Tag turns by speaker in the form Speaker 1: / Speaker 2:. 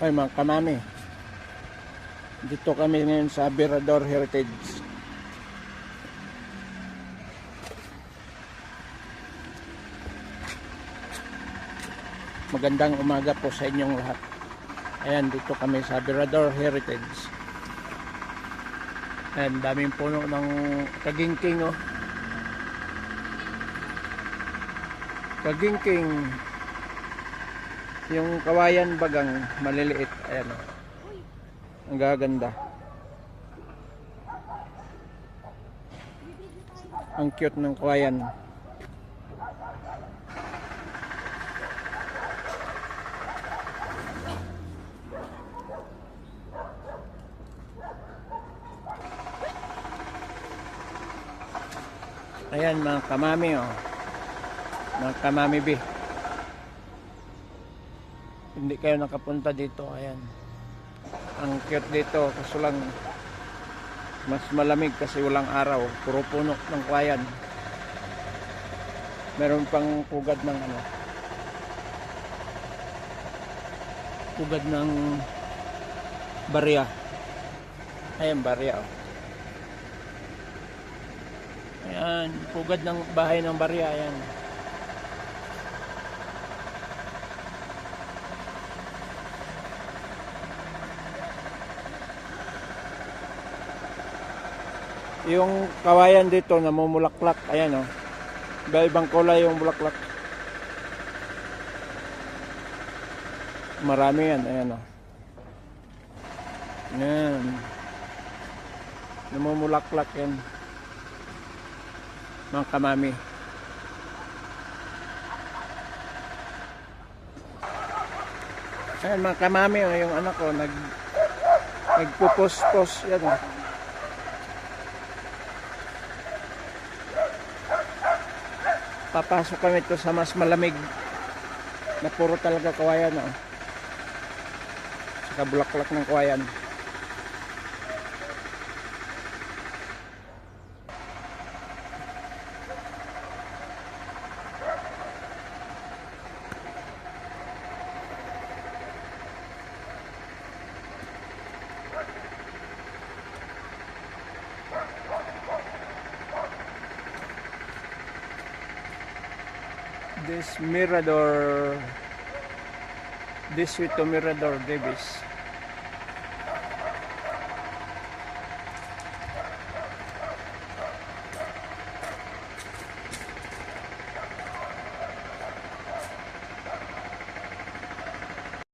Speaker 1: Ay mga kamami, dito kami ngayon sa Mirador Heritage. Magandang umaga po sa inyong lahat. Ayan, dito kami sa Mirador Heritage. Ayan, daming puno ng kagingking, oh. Kagingking. Yung kawayan bagang maliliit. Ayan, oh. Ang gaganda. Ang cute ng kawayan. Ayan mga kamami, oh. Mga kamami B. Hindi kayo nakapunta dito. Ayan. Ang cute dito. Kaso lang mas malamig kasi walang araw. Puro puno ng kawayan. Meron pang pugad ng ano. Pugad ng barya. Ayan, barya, oh. Ayan, pugad ng bahay ng barya. Ayan. Yung kawayan dito namumulaklak. Ayan, oh. Iba-ibang kulay yung bulaklak. Marami yan. Ayan, oh. Ayan. Namumulaklak yan. Mga kamami. Ayan mga kamami, oh, yung anak ko nagpupos-pos yan, oh. Papasok kami ito sa mas malamig na puro talaga kawayan, oh. Saka bulaklak ng kawayan. This way to Mirador Davis.